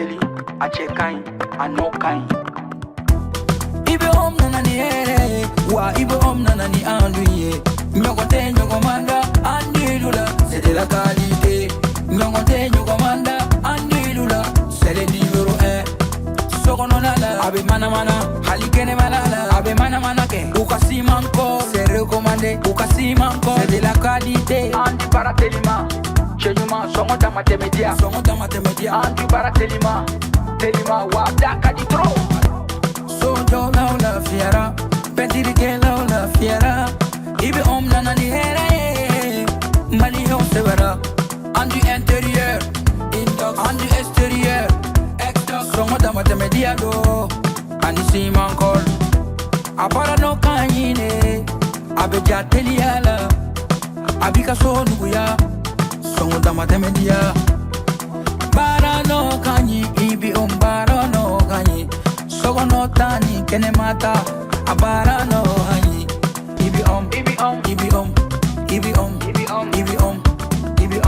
barateli, a chekain, a no kain. Ibe om nanani wa ibe om nanani anduye. Nyokote nyokomanda andilula, c'est de la qualité. Nyokote nyokomanda andilula, c'est le numéro 1. Sokononala, abe mana mana, halikene malala, abe mana mana ke. Ukasi manko, c'est recommandé. Ukasi manko, c'est de la qualité. Andi baratelima, chenyuma songo tamatemedia, Andi baratelima, telima wadaka di tro. Sojo la fiera, pendirike la fiera. Ibe om nanani here, mali on severa. Andu intérieur, indox, andu extérieur, exdox. Songo tamatemedia do, andi si mankol. Apara no kanyine, abeja teliala, abika so nuya. Songo tamatemedia. Bara no kanyi, ibi bara no kanyi. Sogo no tani kene mata, abara no kanyi. Ibi ibi ibi ibi ibi ibi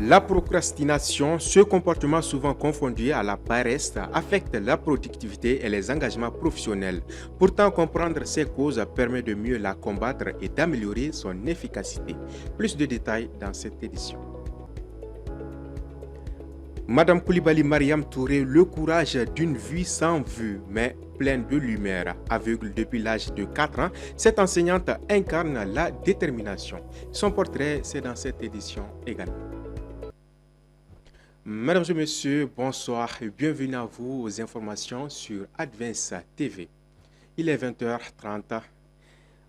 La procrastination, ce comportement souvent confondu à la paresse, affecte la productivité et les engagements professionnels. Pourtant, comprendre ses causes permet de mieux la combattre et d'améliorer son efficacité. Plus de détails dans cette édition. Madame Koulibaly Mariam Touré, le courage d'une vie sans vue, mais pleine de lumière. Aveugle depuis l'âge de 4 ans, cette enseignante incarne la détermination. Son portrait, c'est dans cette édition également. Mesdames et messieurs, bonsoir et bienvenue à vous aux informations sur Advance TV. Il est 20h30.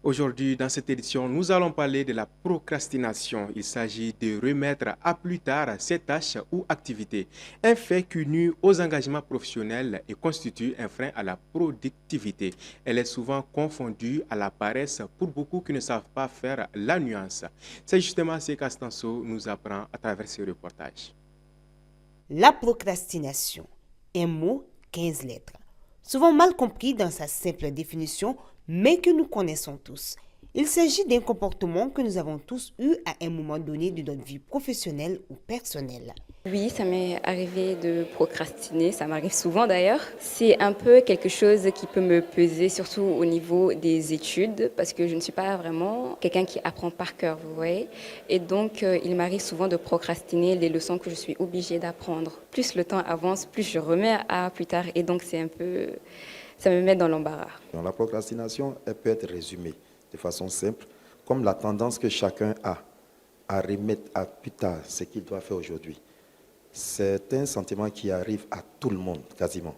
Aujourd'hui, dans cette édition, nous allons parler de la procrastination. Il s'agit de remettre à plus tard ses tâches ou activités, un fait qui nuit aux engagements professionnels et constitue un frein à la productivité. Elle est souvent confondue à la paresse pour beaucoup qui ne savent pas faire la nuance. C'est justement ce qu'Astanso nous apprend à travers ce reportage. La procrastination, un mot, 15 lettres. Souvent mal compris dans sa simple définition, mais que nous connaissons tous. Il s'agit d'un comportement que nous avons tous eu à un moment donné de notre vie professionnelle ou personnelle. Oui, ça m'est arrivé de procrastiner, ça m'arrive souvent d'ailleurs. C'est un peu quelque chose qui peut me peser, surtout au niveau des études, parce que je ne suis pas vraiment quelqu'un qui apprend par cœur, vous voyez. Et donc, il m'arrive souvent de procrastiner les leçons que je suis obligée d'apprendre. Plus le temps avance, plus je remets à plus tard, et donc c'est un peu... ça me met dans l'embarras. La procrastination, elle peut être résumée de façon simple, comme la tendance que chacun a à remettre à plus tard ce qu'il doit faire aujourd'hui. C'est un sentiment qui arrive à tout le monde, quasiment.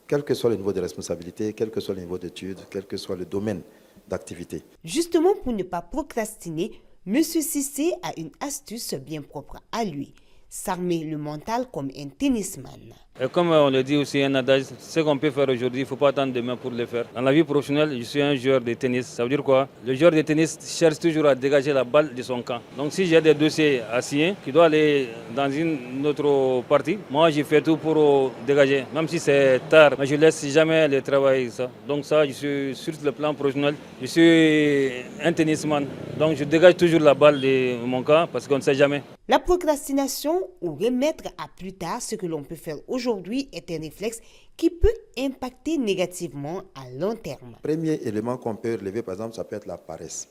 Quel que soit le niveau de responsabilité, quel que soit le niveau d'études, quel que soit le domaine d'activité. Justement, pour ne pas procrastiner, M. Cissé a une astuce bien propre à lui. S'armer le mental comme un tennisman. Et comme on le dit aussi un adage, ce qu'on peut faire aujourd'hui, il ne faut pas attendre demain pour le faire. Dans la vie professionnelle, je suis un joueur de tennis. Ça veut dire quoi? Le joueur de tennis cherche toujours à dégager la balle de son camp. Donc si j'ai des dossiers à signer qui doivent aller dans une autre partie, moi je fais tout pour dégager. Même si c'est tard, mais je ne laisse jamais le travail. Ça. Donc ça, je suis sur le plan professionnel, je suis un tennisman. Donc je dégage toujours la balle de mon camp parce qu'on ne sait jamais. La procrastination ou remettre à plus tard ce que l'on peut faire aujourd'hui est un réflexe qui peut impacter négativement à long terme. Premier élément qu'on peut relever, par exemple, ça peut être la paresse.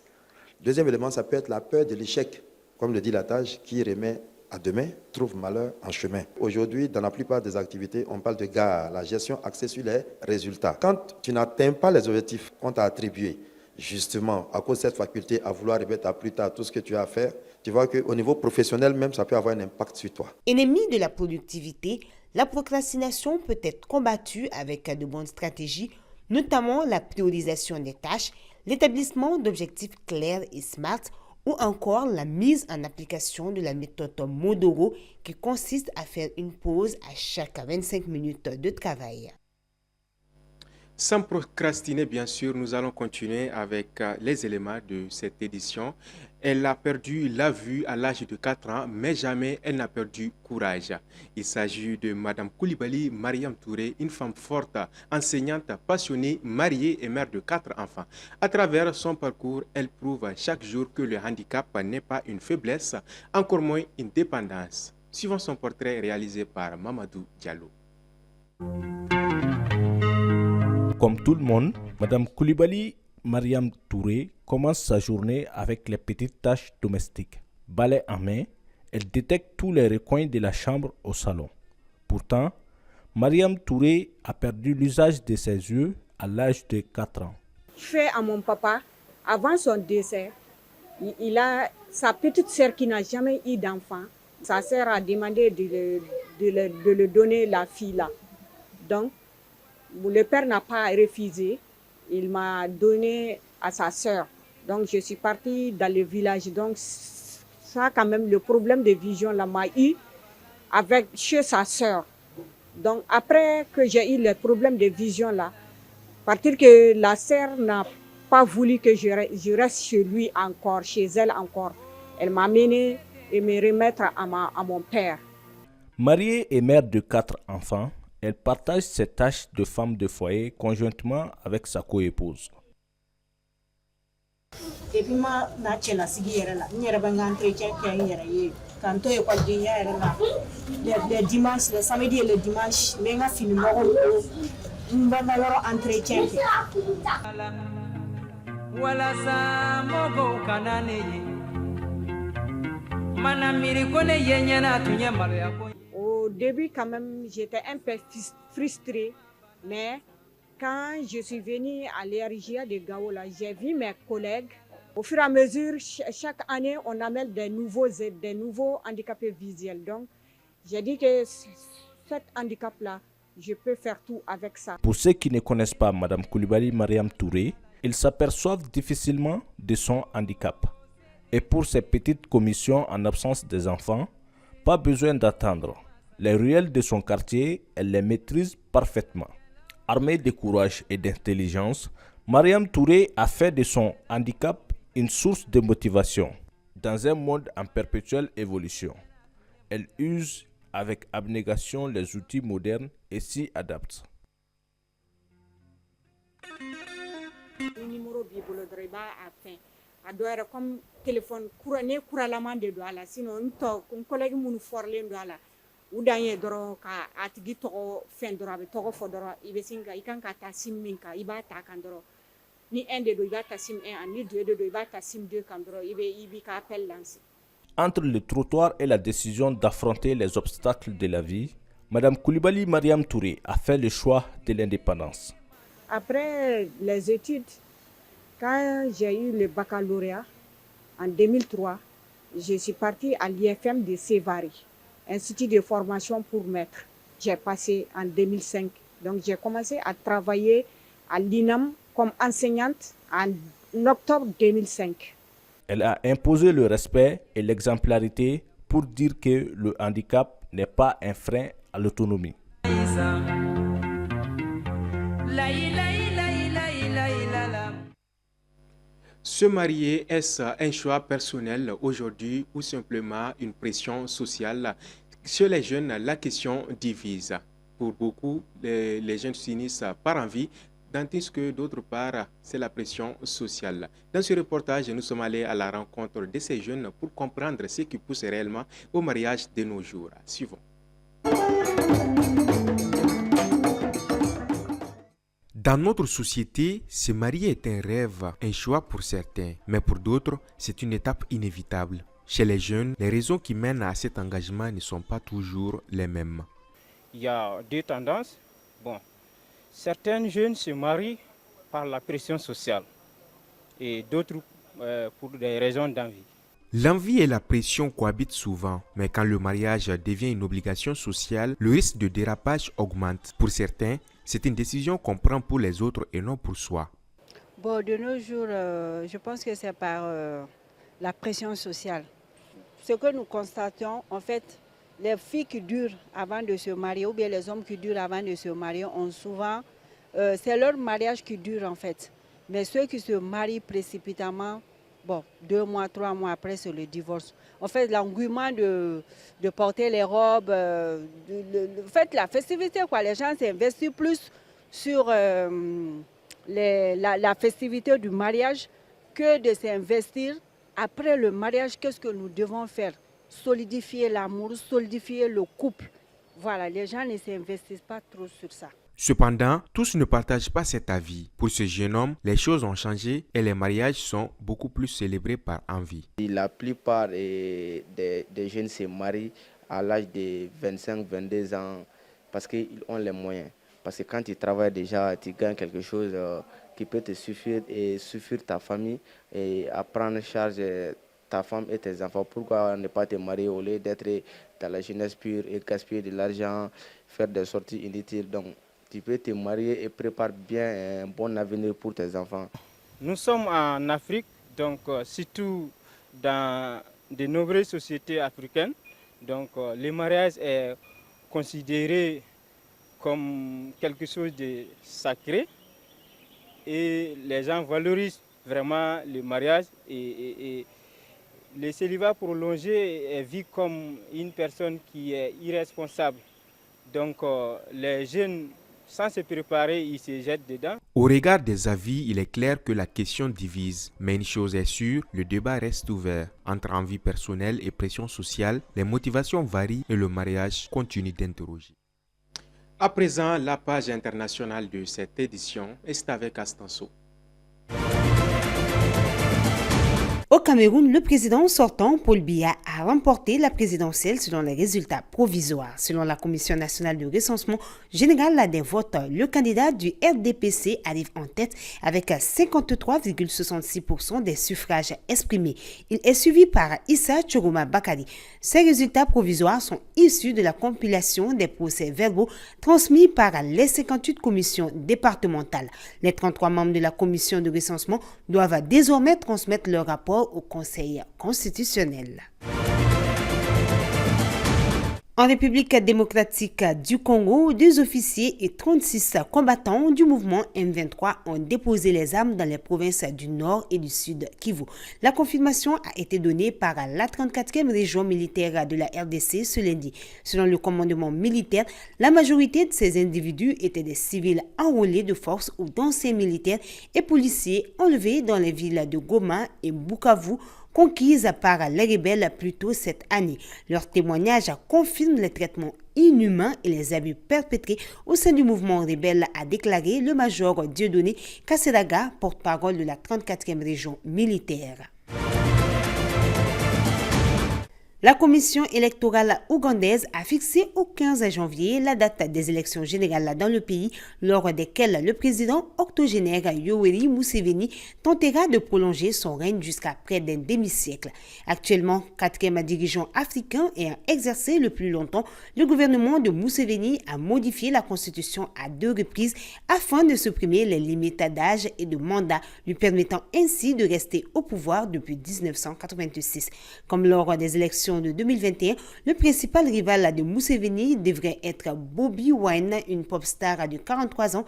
Deuxième élément, ça peut être la peur de l'échec. Comme le dit l'adage, qui remet à demain trouve malheur en chemin. Aujourd'hui, dans la plupart des activités, on parle de GAR, la gestion axée sur les résultats. Quand tu n'atteins pas les objectifs qu'on t'a attribués, justement, à cause de cette faculté à vouloir remettre à plus tard tout ce que tu as à faire, tu vois qu'au niveau professionnel même, ça peut avoir un impact sur toi. Ennemi de la productivité, la procrastination peut être combattue avec de bonnes stratégies, notamment la priorisation des tâches, l'établissement d'objectifs clairs et smart, ou encore la mise en application de la méthode Pomodoro qui consiste à faire une pause à chaque 25 minutes de travail. Sans procrastiner, bien sûr, nous allons continuer avec les éléments de cette édition. Elle a perdu la vue à l'âge de 4 ans, mais jamais elle n'a perdu courage. Il s'agit de Madame Koulibaly Mariam Touré, une femme forte, enseignante, passionnée, mariée et mère de 4 enfants. À travers son parcours, elle prouve chaque jour que le handicap n'est pas une faiblesse, encore moins une dépendance. Suivant son portrait réalisé par Mamadou Diallo. Comme tout le monde, Madame Koulibaly Mariam Touré commence sa journée avec les petites tâches domestiques. Balai en main, elle détecte tous les recoins de la chambre au salon. Pourtant, Mariam Touré a perdu l'usage de ses yeux à l'âge de 4 ans. Fait à mon papa, avant son décès, il a sa petite sœur qui n'a jamais eu d'enfant. Sa sœur a demandé de le donner la fille là. Donc, le père n'a pas refusé. Il m'a donné à sa sœur. Donc, je suis partie dans le village. Donc, ça, quand même, le problème de vision là m'a eu chez sa sœur. Donc, après que j'ai eu le problème de vision là, partir que la sœur n'a pas voulu que je reste chez lui encore, chez elle encore. Elle m'a amené et me remettre à mon père. Mariée et mère de 4 enfants, elle partage ses tâches de femme de foyer conjointement avec sa coépouse. Depuis ma na chela sigi yɛrɛ la n yɛrɛ bɛ n ka entretien kɛ n yɛrɛ ye k'an to écoledenya yɛrɛ la les dimanches les samedis et les dimanches n bɛ n ka fini nɔgɔw ko n bɛ n ka yɔrɔ entretien kɛ. walasa mɔgɔw kana ne ye mana miiri ko ne ye ɲɛna tun ye maloya ko. Au début, quand même, j'étais un peu frustrée, mais quand je suis venue à l'ERJA de Gao, là, j'ai vu mes collègues. Au fur et à mesure, chaque année, on amène des nouveaux handicapés visuels. Donc, j'ai dit que cet handicap-là, je peux faire tout avec ça. Pour ceux qui ne connaissent pas Madame Koulibaly Mariam Touré, ils s'aperçoivent difficilement de son handicap. Et pour ces petites commissions en absence des enfants, pas besoin d'attendre. Les ruelles de son quartier, elle les maîtrise parfaitement. Armée de courage et d'intelligence, Mariam Touré a fait de son handicap une source de motivation. Dans un monde en perpétuelle évolution, elle use avec abnégation les outils modernes et s'y adapte. Comme téléphone courant de douala sinon un collègue mun forlen douala ou danye doro ka atigi togo fen doro be togo fo doro ibe singa ikan ka ta sim minka iba ta kan doro ni un de do iba ta sim 1 ni 2 de do iba ta sim 2 kan doro ibi ka appel lancer. Entre le trottoir et la décision d'affronter les obstacles de la vie, Madame Koulibaly Mariam Touré a fait le choix de l'indépendance. Après les études, quand j'ai eu le baccalauréat en 2003, je suis partie à l'IFM de Sévary, Institut de formation pour maîtres. J'ai passé en 2005. Donc j'ai commencé à travailler à l'INAM comme enseignante en octobre 2005. Elle a imposé le respect et l'exemplarité pour dire que le handicap n'est pas un frein à l'autonomie. Se marier, est-ce un choix personnel aujourd'hui ou simplement une pression sociale? Chez les jeunes, la question divise. Pour beaucoup, les jeunes s'unissent par envie, tandis que d'autre part, c'est la pression sociale. Dans ce reportage, nous sommes allés à la rencontre de ces jeunes pour comprendre ce qui pousse réellement au mariage de nos jours. Suivons. Dans notre société, se marier est un rêve, un choix pour certains, mais pour d'autres, c'est une étape inévitable. Chez les jeunes, les raisons qui mènent à cet engagement ne sont pas toujours les mêmes. Il y a deux tendances. Bon, certains jeunes se marient par la pression sociale et d'autres pour des raisons d'envie. L'envie et la pression cohabitent souvent, mais quand le mariage devient une obligation sociale, le risque de dérapage augmente. Pour certains, c'est une décision qu'on prend pour les autres et non pour soi. Bon, de nos jours, je pense que c'est par la pression sociale. Ce que nous constatons, en fait, les filles qui durent avant de se marier ou bien les hommes qui durent avant de se marier ont souvent c'est leur mariage qui dure en fait. Mais ceux qui se marient précipitamment, bon, 2 mois, 3 mois après, c'est le divorce. En fait, l'engouement de porter les robes, fait, la festivité, quoi. Les gens s'investissent plus sur la festivité du mariage que de s'investir après le mariage. Qu'est-ce que nous devons faire? Solidifier l'amour, solidifier le couple. Voilà, les gens ne s'investissent pas trop sur ça. Cependant, tous ne partagent pas cet avis. Pour ce jeune homme, les choses ont changé et les mariages sont beaucoup plus célébrés par envie. La plupart des jeunes se marient à l'âge de 25-22 ans parce qu'ils ont les moyens. Parce que quand tu travailles déjà, tu gagnes quelque chose qui peut te suffire et suffire ta famille et à prendre en charge ta femme et tes enfants. Pourquoi ne pas te marier au lieu d'être dans la jeunesse pure et gaspiller de l'argent, faire des sorties inutiles? Donc, tu peux te marier et préparer bien un bon avenir pour tes enfants. Nous sommes en Afrique, donc surtout dans de nombreuses sociétés africaines. Donc le mariage est considéré comme quelque chose de sacré et les gens valorisent vraiment le mariage et le célibat prolongé est vu comme une personne qui est irresponsable. Donc les jeunes, sans se préparer, ils se jettent dedans. Au regard des avis, il est clair que la question divise. Mais une chose est sûre, le débat reste ouvert. Entre envie personnelle et pression sociale, les motivations varient et le mariage continue d'interroger. À présent, la page internationale de cette édition est avec Astanso. Au Cameroun, le président sortant, Paul Biya, a remporté la présidentielle selon les résultats provisoires. Selon la Commission nationale de recensement général des votes, le candidat du RDPC arrive en tête avec 53,66% des suffrages exprimés. Il est suivi par Issa Choroma Bakari. Ces résultats provisoires sont issus de la compilation des procès-verbaux transmis par les 58 commissions départementales. Les 33 membres de la commission de recensement doivent désormais transmettre leur rapport au Conseil constitutionnel. En République démocratique du Congo, 2 officiers et 36 combattants du mouvement M23 ont déposé les armes dans les provinces du Nord et du Sud Kivu. La confirmation a été donnée par la 34e région militaire de la RDC ce lundi. Selon le commandement militaire, la majorité de ces individus étaient des civils enrôlés de force ou d'anciens militaires et policiers enlevés dans les villes de Goma et Bukavu, conquises par les rebelles plus tôt cette année. Leur témoignage confirme les traitements inhumains et les abus perpétrés au sein du mouvement rebelle, a déclaré le major Dieudonné Kaseraga, porte-parole de la 34e région militaire. La commission électorale ougandaise a fixé au 15 janvier la date des élections générales dans le pays, lors desquelles le président octogénaire Yoweri Museveni tentera de prolonger son règne jusqu'à près d'un demi-siècle. Actuellement, 4e dirigeant africain ayant exercé le plus longtemps, le gouvernement de Museveni a modifié la constitution à 2 reprises afin de supprimer les limites d'âge et de mandat, lui permettant ainsi de rester au pouvoir depuis 1986. Comme lors des élections de 2021, le principal rival de Museveni devrait être Bobi Wine, une pop star de 43 ans.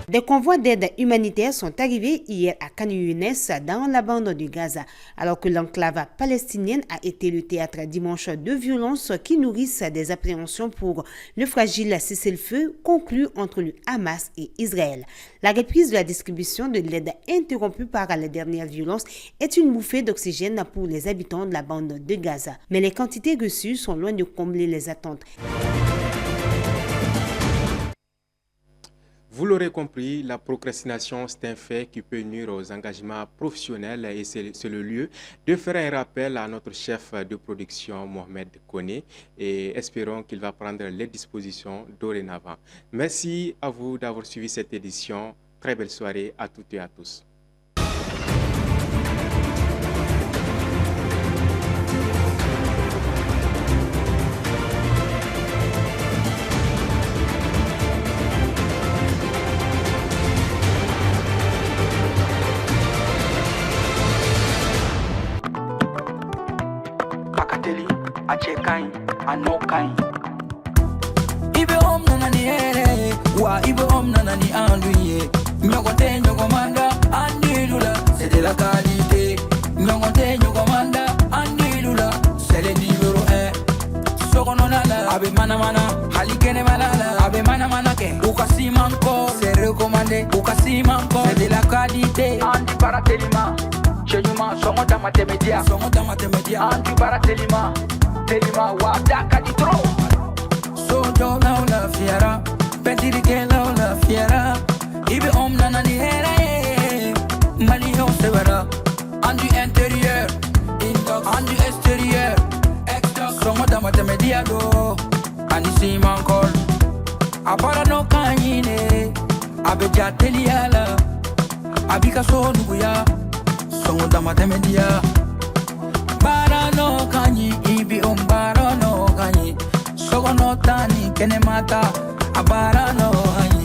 Des convois d'aide humanitaire sont arrivés hier à Khan Younes dans la bande de Gaza, alors que l'enclave palestinienne a été le théâtre dimanche de violences qui nourrissent des appréhensions pour le fragile cessez-le-feu conclu entre le Hamas et Israël. La reprise de la distribution de l'aide interrompue par les dernières violences est une bouffée d'oxygène pour les habitants de la bande de Gaza. Mais les quantités reçues sont loin de combler les attentes. Vous l'aurez compris, la procrastination, c'est un fait qui peut nuire aux engagements professionnels et c'est le lieu de faire un rappel à notre chef de production, Mohamed Koné, et espérons qu'il va prendre les dispositions dorénavant. Merci à vous d'avoir suivi cette édition. Très belle soirée à toutes et à tous. Ache kain, ano kain. Ibe om nanani nanani anduye. Nyokote nyokomanda andilula, c'est de la qualité. Nyokote nyokomanda andilula, c'est le numéro 1. Sokononala, abe mana mana, halikene malala, abe mana mana ke. Ukasi manko, c'est recommandé. Ukasi manko, c'est de la qualité. Andi baratelima, chenyuma songo dama temedia. Songo dama temedia. Andi baratelima, telima wadaka di tro. Sojo la la fiera, pentiri ke la fiera. Ibe nana ni hera ye, mali ho severa. Andi intérieur, indox, andi extérieur. Exdox, songo dama temedia do. Ani si mankol, apara no kanyine. Abe jateli ala, abika so nuguya. Songo dama temedia. Bara no kanyi, ibi bara no kanyi. Sogo no tani, kene mata, abara no kanyi.